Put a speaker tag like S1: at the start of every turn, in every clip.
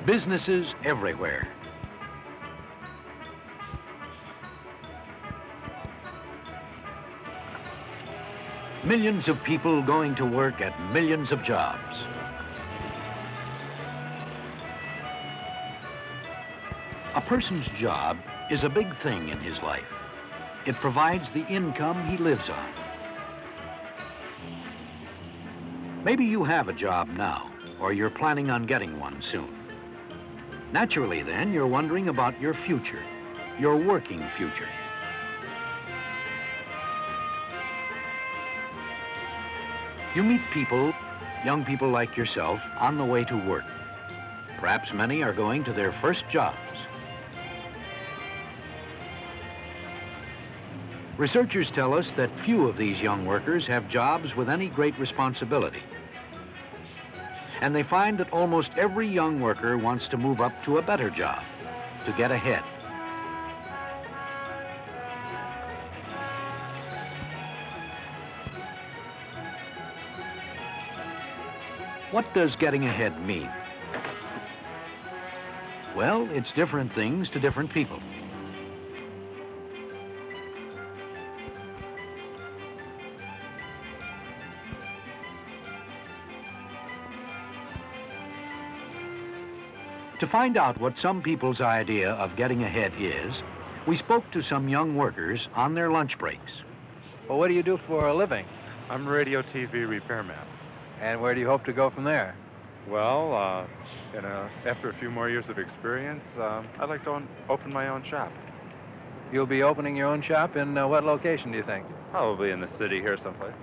S1: Businesses everywhere. Millions of people going to work at millions of jobs. A person's job is a big thing in his life. It provides the income he lives on. Maybe you have a job now, or you're planning on getting one soon. Naturally, then, you're wondering about your future, your working future. You meet people, young people like yourself, on the way to work. Perhaps many are going to their first jobs. Researchers tell us that few of these young workers have jobs with any great responsibility. And they find that almost every young worker wants to move up to a better job, to get ahead. What does getting ahead mean? Well, it's different things to different people. To find out what some people's idea of getting ahead is, we spoke to some young workers on their lunch breaks.
S2: Well, what do you do for a living?
S3: I'm radio TV repairman.
S2: And where do you hope to go from there?
S3: Well, after a few more years of experience, I'd like to open my own shop.
S2: You'll be opening your own shop in what location, do you think?
S3: Probably in the city here someplace.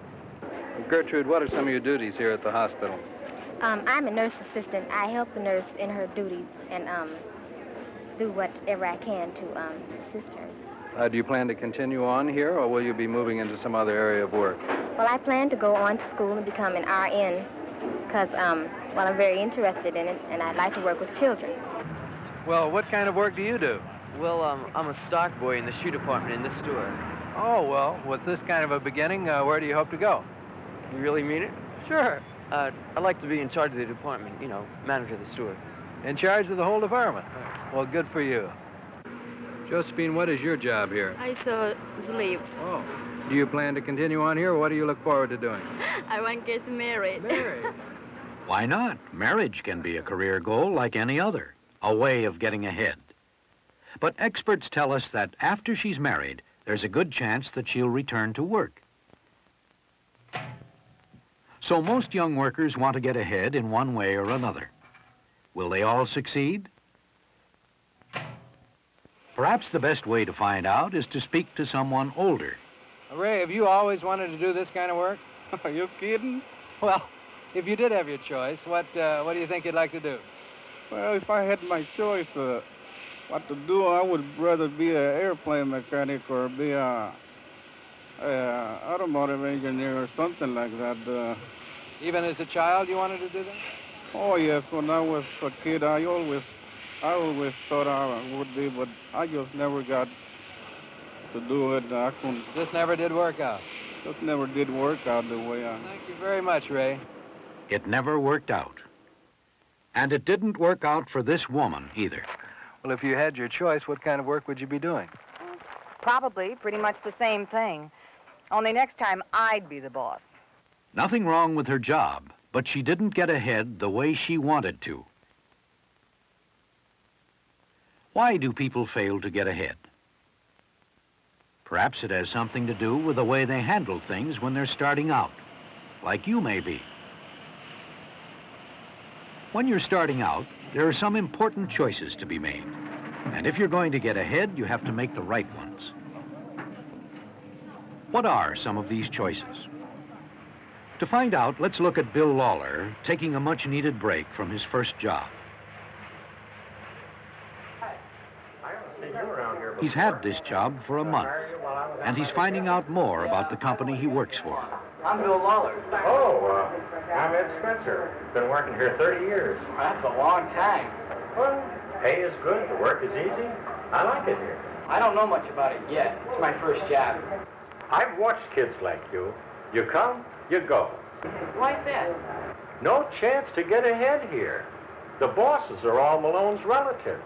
S2: Gertrude, what are some of your duties here at the hospital?
S4: I'm a nurse assistant. I help the nurse in her duties and do whatever I can to assist her.
S2: Do you plan to continue on here, or will you be moving into some other area of work?
S4: Well, I plan to go on to school and become an RN because, I'm very interested in it, and I'd like to work with children.
S2: Well, what kind of work do you do?
S5: Well, I'm a stock boy in the shoe department in this store.
S2: Oh, well, with this kind of a beginning, where do you hope to go?
S5: You really mean it?
S2: Sure.
S5: I'd like to be in charge of the department, manager of the store.
S2: In charge of the whole department? Well, good for you. Josephine, what is your job here?
S6: I saw sleep.
S2: Oh. Do you plan to continue on here, or what do you look forward to doing?
S6: I want to get married.
S2: Married?
S1: Why not? Marriage can be a career goal like any other, a way of getting ahead. But experts tell us that after she's married, there's a good chance that she'll return to work. So most young workers want to get ahead in one way or another. Will they all succeed? Perhaps the best way to find out is to speak to someone older.
S2: Ray, have you always wanted to do this kind of work?
S7: Are you kidding?
S2: Well, if you did have your choice, what do you think you'd like to do?
S7: Well, if I had my choice what to do, I would rather be an airplane mechanic or be a automotive engineer or something like that.
S2: Even as a child, you wanted to do that?
S7: Oh, yes. When I was a kid, I always thought I would be, but I just never got to do it. I couldn't.
S2: This never did work out?
S7: Just never did work out the way I...
S2: Thank you very much, Ray.
S1: It never worked out. And it didn't work out for this woman either.
S2: Well, if you had your choice, what kind of work would you be doing?
S8: Probably pretty much the same thing. Only next time I'd be the boss.
S1: Nothing wrong with her job, but she didn't get ahead the way she wanted to. Why do people fail to get ahead? Perhaps it has something to do with the way they handle things when they're starting out, like you may be. When you're starting out, there are some important choices to be made. And if you're going to get ahead, you have to make the right ones. What are some of these choices? To find out, let's look at Bill Lawler taking a much-needed break from his first job. He's had this job for a month, and he's finding out more about the company he works for.
S9: I'm Bill Lawler. Oh, I'm Ed Spencer. Been working here 30 years.
S5: That's a long time.
S9: Well, pay is good, the work is easy. I like it here.
S5: I don't know much about it yet. It's my first job.
S9: I've watched kids like you. You come, you go.
S5: Like that?
S9: No chance to get ahead here. The bosses are all Malone's relatives.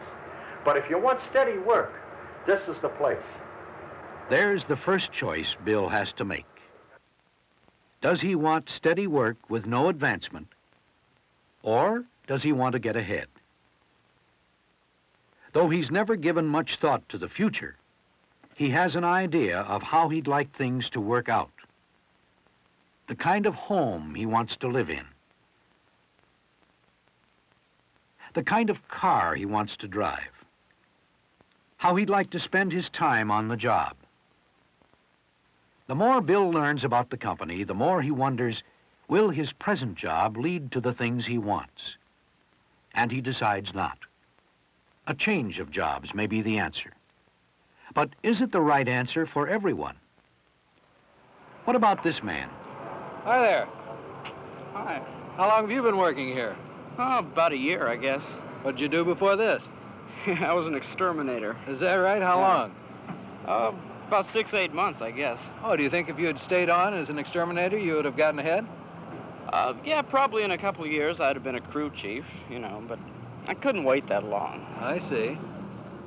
S9: But if you want steady work, this is the place.
S1: There's the first choice Bill has to make. Does he want steady work with no advancement, or does he want to get ahead? Though he's never given much thought to the future, he has an idea of how he'd like things to work out, the kind of home he wants to live in, the kind of car he wants to drive, how he'd like to spend his time on the job. The more Bill learns about the company, the more he wonders, will his present job lead to the things he wants? And he decides not. A change of jobs may be the answer. But is it the right answer for everyone? What about this man?
S2: Hi there.
S10: Hi.
S2: How long have you been working here?
S10: Oh, about a year, I guess.
S2: What did you do before this?
S10: I was an exterminator.
S2: Is that right? How long?
S10: About 6 to 8 months, I guess.
S2: Oh, do you think if you had stayed on as an exterminator, you would have gotten ahead?
S10: Yeah, probably in a couple of years I'd have been a crew chief, you know, but I couldn't wait that long.
S2: I see.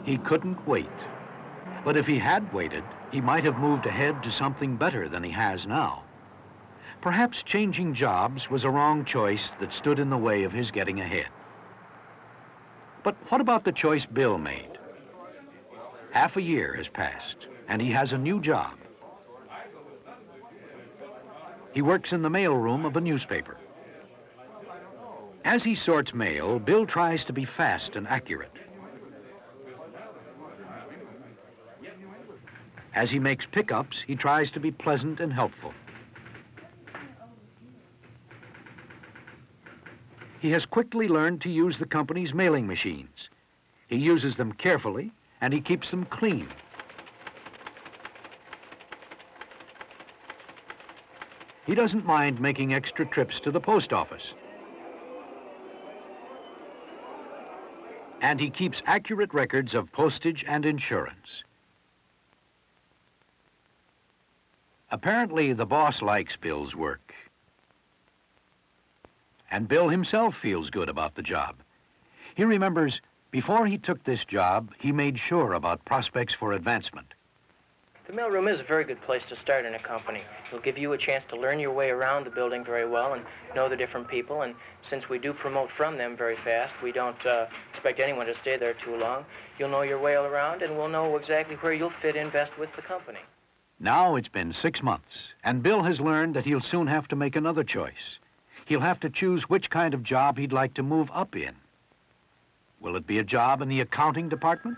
S1: He couldn't wait. But if he had waited, he might have moved ahead to something better than he has now. Perhaps changing jobs was a wrong choice that stood in the way of his getting ahead. But what about the choice Bill made? Half a year has passed, and he has a new job. He works in the mailroom of a newspaper. As he sorts mail, Bill tries to be fast and accurate. As he makes pickups, he tries to be pleasant and helpful. He has quickly learned to use the company's mailing machines. He uses them carefully, and he keeps them clean. He doesn't mind making extra trips to the post office. And he keeps accurate records of postage and insurance. Apparently, the boss likes Bill's work. And Bill himself feels good about the job. He remembers, before he took this job, he made sure about prospects for advancement.
S11: The mailroom is a very good place to start in a company. It'll give you a chance to learn your way around the building very well and know the different people. And since we do promote from them very fast, we don't expect anyone to stay there too long. You'll know your way all around, and we'll know exactly where you'll fit in best with the company.
S1: Now it's been 6 months, and Bill has learned that he'll soon have to make another choice. He'll have to choose which kind of job he'd like to move up in. Will it be a job in the accounting department?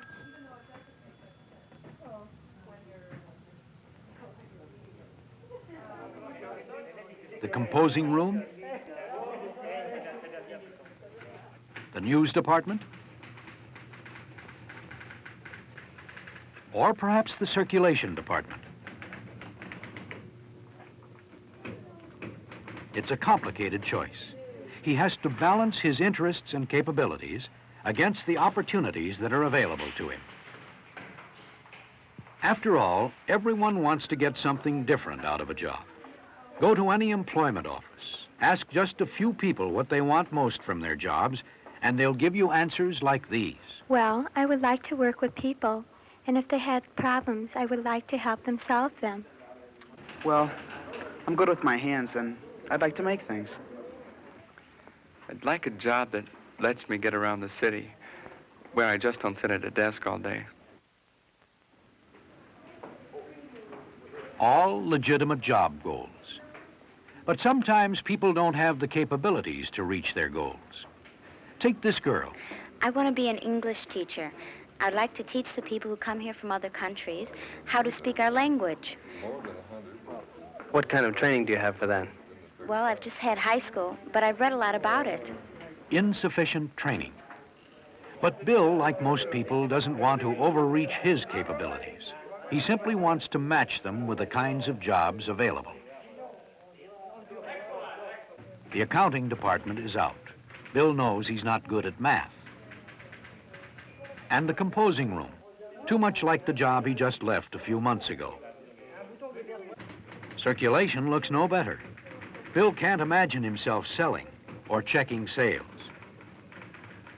S1: The composing room? The news department? Or perhaps the circulation department? It's a complicated choice. He has to balance his interests and capabilities against the opportunities that are available to him. After all, everyone wants to get something different out of a job. Go to any employment office, ask just a few people what they want most from their jobs, and they'll give you answers like these.
S4: Well, I would like to work with people, and if they had problems, I would like to help them solve them.
S10: Well, I'm good with my hands, and I'd like to make things.
S12: I'd like a job that lets me get around the city, where I just don't sit at a desk all day.
S1: All legitimate job goals. But sometimes people don't have the capabilities to reach their goals. Take this girl.
S4: I want to be an English teacher. I'd like to teach the people who come here from other countries how to speak our language.
S11: What kind of training do you have for that?
S4: Well, I've just had high school, but I've read a lot about it.
S1: Insufficient training. But Bill, like most people, doesn't want to overreach his capabilities. He simply wants to match them with the kinds of jobs available. The accounting department is out. Bill knows he's not good at math. And the composing room, too much like the job he just left a few months ago. Circulation looks no better. Bill can't imagine himself selling or checking sales.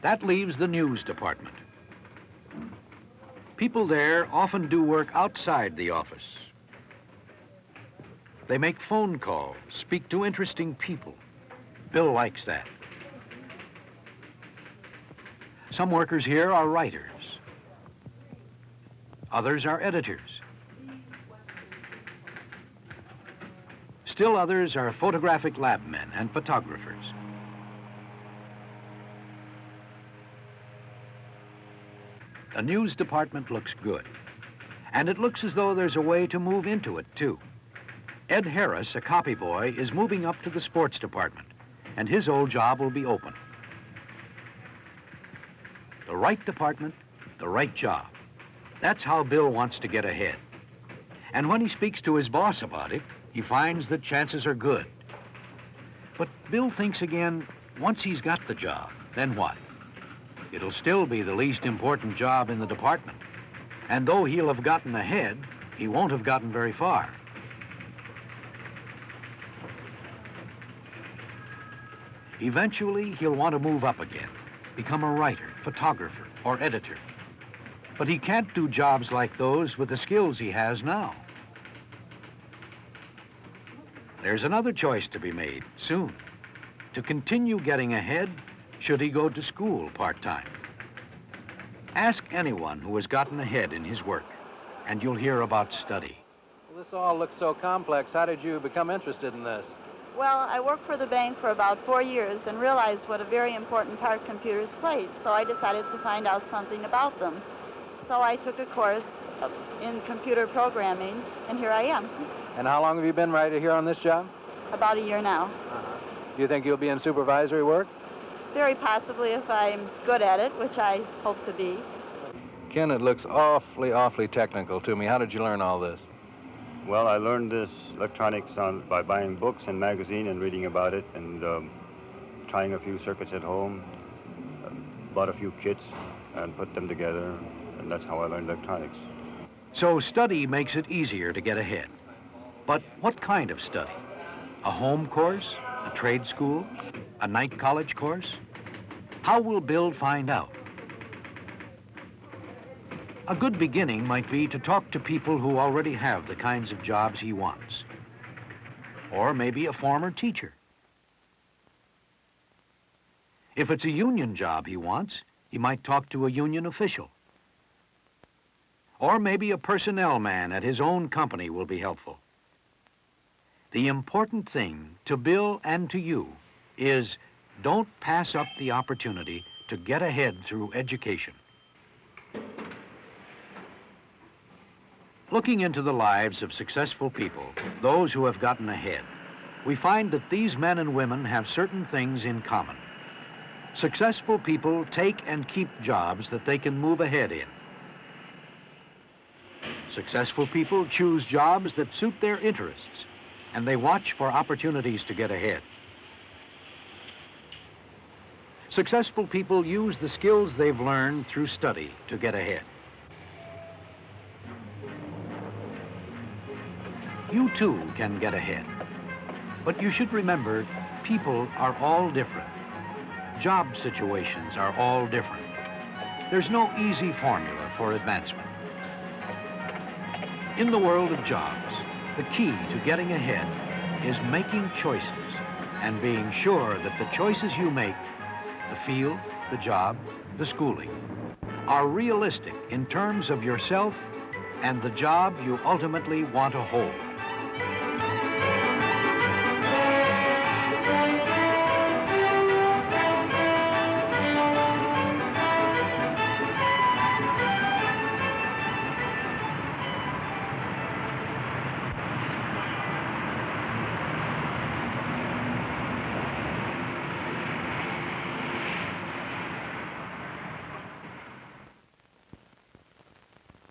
S1: That leaves the news department. People there often do work outside the office. They make phone calls, speak to interesting people. Bill likes that. Some workers here are writers. Others are editors. Still others are photographic lab men and photographers. The news department looks good, and it looks as though there's a way to move into it, too. Ed Harris, a copy boy, is moving up to the sports department, and his old job will be open. The right department, the right job. That's how Bill wants to get ahead. And when he speaks to his boss about it, he finds that chances are good. But Bill thinks again, once he's got the job, then what? It'll still be the least important job in the department. And though he'll have gotten ahead, he won't have gotten very far. Eventually, he'll want to move up again, become a writer, photographer, or editor. But he can't do jobs like those with the skills he has now. There's another choice to be made soon. To continue getting ahead, should he go to school part-time? Ask anyone who has gotten ahead in his work, and you'll hear about study.
S2: Well, this all looks so complex. How did you become interested in this?
S6: Well, I worked for the bank for about 4 years and realized what a very important part computers played, so I decided to find out something about them. So I took a course in computer programming, and here I am.
S2: And how long have you been right here on this job?
S6: About a year now.
S2: Do you think you'll be in supervisory work?
S6: Very possibly if I'm good at it, which I hope to be.
S2: Ken, it looks awfully technical to me. How did you learn all this?
S13: Well, I learned this electronics by buying books and magazine and reading about it and trying a few circuits at home, bought a few kits and put them together, and that's how I learned electronics.
S1: So study makes it easier to get ahead. But what kind of study? A home course? A trade school? A night college course? How will Bill find out? A good beginning might be to talk to people who already have the kinds of jobs he wants. Or maybe a former teacher. If it's a union job he wants, he might talk to a union official. Or maybe a personnel man at his own company will be helpful. The important thing to Bill and to you is don't pass up the opportunity to get ahead through education. Looking into the lives of successful people, those who have gotten ahead, we find that these men and women have certain things in common. Successful people take and keep jobs that they can move ahead in. Successful people choose jobs that suit their interests, and they watch for opportunities to get ahead. Successful people use the skills they've learned through study to get ahead. You too can get ahead. But you should remember, people are all different. Job situations are all different. There's no easy formula for advancement. In the world of jobs, the key to getting ahead is making choices and being sure that the choices you make, the field, the job, the schooling, are realistic in terms of yourself and the job you ultimately want to hold.